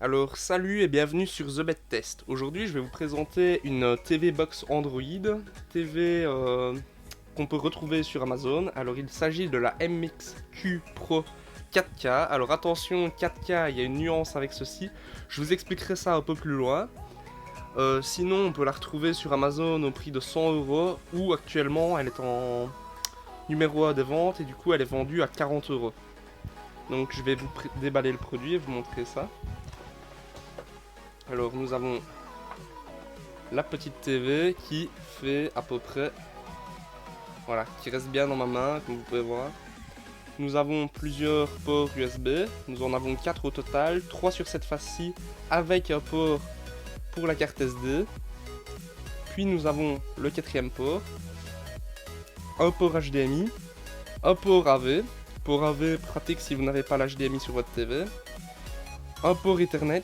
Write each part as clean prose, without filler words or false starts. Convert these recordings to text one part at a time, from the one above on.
Alors salut et bienvenue sur The Bed Test. Aujourd'hui je vais vous présenter une TV Box Android, TV qu'on peut retrouver sur Amazon. Alors il s'agit de la MXQ Pro 4K. Alors attention, 4K, il y a une nuance avec ceci. Je vous expliquerai ça un peu plus loin. Sinon on peut la retrouver sur Amazon au prix de 100 € ou actuellement elle est en numéro 1 des ventes et du coup elle est vendue à 40 €. Donc je vais vous déballer le produit et vous montrer ça. Alors nous avons la petite TV qui fait à peu près, voilà, qui reste bien dans ma main comme vous pouvez voir. Nous avons plusieurs ports USB, nous en avons 4 au total, 3 sur cette face-ci avec un port pour la carte SD. Puis nous avons le quatrième port, un port HDMI, un port AV pratique si vous n'avez pas l'HDMI sur votre TV, un port Ethernet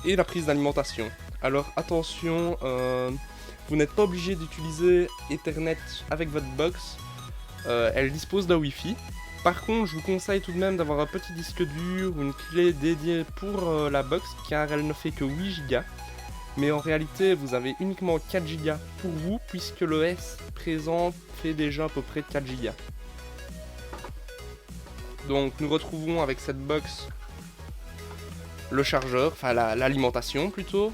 et la prise d'alimentation. Alors attention, vous n'êtes pas obligé d'utiliser Ethernet avec votre box, elle dispose d'un Wi-Fi. Par contre, je vous conseille tout de même d'avoir un petit disque dur ou une clé dédiée pour la box car elle ne fait que 8 Go. Mais en réalité, vous avez uniquement 4 Go pour vous puisque le S présent fait déjà à peu près 4 Go. Donc nous retrouvons avec cette box le chargeur, enfin l'alimentation plutôt.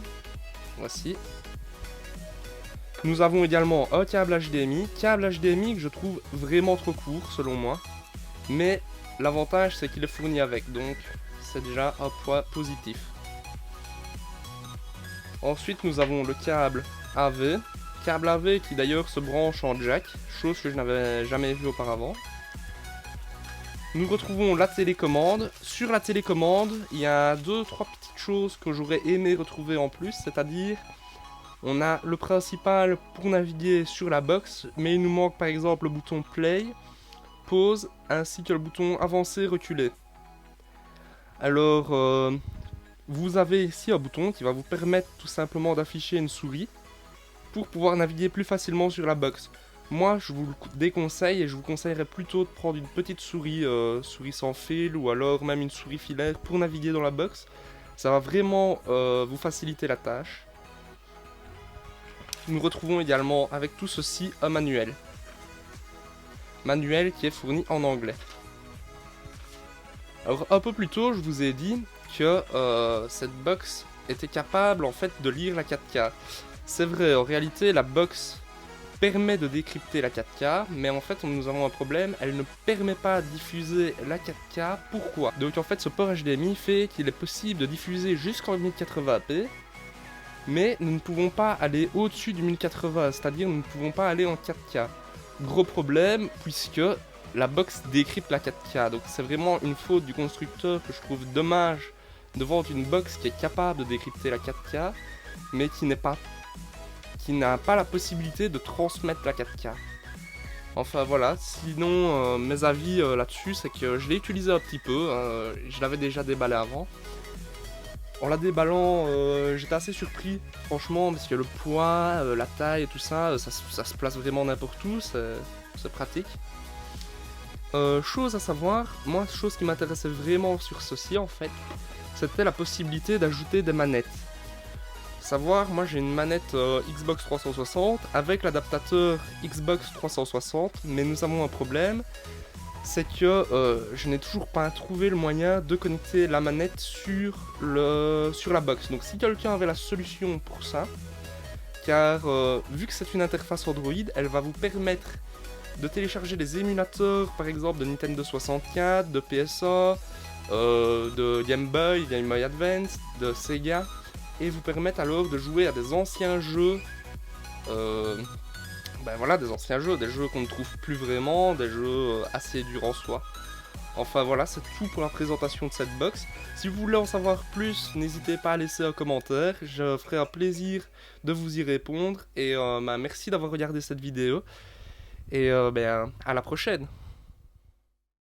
Voici. Nous avons également un câble HDMI que je trouve vraiment trop court selon moi. Mais l'avantage c'est qu'il est fourni avec, donc c'est déjà un point positif. Ensuite nous avons le câble AV qui d'ailleurs se branche en jack, chose que je n'avais jamais vue auparavant. Nous retrouvons la télécommande. Sur la télécommande, il y a 2-3 petites choses que j'aurais aimé retrouver en plus, c'est-à-dire on a le principal pour naviguer sur la box, mais il nous manque par exemple le bouton play, pause, ainsi que le bouton avancer, reculer. Alors, vous avez ici un bouton qui va vous permettre tout simplement d'afficher une souris pour pouvoir naviguer plus facilement sur la box. Moi, je vous le déconseille et je vous conseillerais plutôt de prendre une petite souris, souris sans fil ou alors même une souris filaire pour naviguer dans la box. Ça va vraiment vous faciliter la tâche. Nous retrouvons également avec tout ceci un manuel. Manuel qui est fourni en anglais. Alors un peu plus tôt, je vous ai dit que cette box était capable en fait de lire la 4K. C'est vrai, en réalité la box permet de décrypter la 4K, mais en fait nous avons un problème, elle ne permet pas de diffuser la 4K. Pourquoi? Donc en fait ce port HDMI fait qu'il est possible de diffuser jusqu'en 1080p, mais nous ne pouvons pas aller au-dessus du 1080, c'est-à-dire nous ne pouvons pas aller en 4K. Gros problème, puisque la box décrypte la 4K, donc c'est vraiment une faute du constructeur que je trouve dommage de vendre une box qui est capable de décrypter la 4K, mais qui n'a pas la possibilité de transmettre la 4K. Enfin voilà, sinon mes avis là-dessus, c'est que je l'ai utilisé un petit peu, je l'avais déjà déballé avant. En la déballant, j'étais assez surpris, franchement, parce que le poids, la taille et tout ça, ça se place vraiment n'importe où, c'est pratique. Chose à savoir, moi, chose qui m'intéressait vraiment sur ceci en fait, c'était la possibilité d'ajouter des manettes. Savoir, moi j'ai une manette Xbox 360 avec l'adaptateur Xbox 360, mais nous avons un problème, c'est que je n'ai toujours pas trouvé le moyen de connecter la manette sur la box. Donc si quelqu'un avait la solution pour ça, car vu que c'est une interface Android, elle va vous permettre de télécharger des émulateurs, par exemple de Nintendo 64, de PSA, de Game Boy Advance, de Sega, et vous permettre alors de jouer à des anciens jeux, ben voilà, des anciens jeux, des jeux qu'on ne trouve plus vraiment, des jeux assez durs en soi. Enfin voilà, c'est tout pour la présentation de cette box. Si vous voulez en savoir plus, n'hésitez pas à laisser un commentaire, je ferai un plaisir de vous y répondre, et ben, merci d'avoir regardé cette vidéo, et ben, à la prochaine.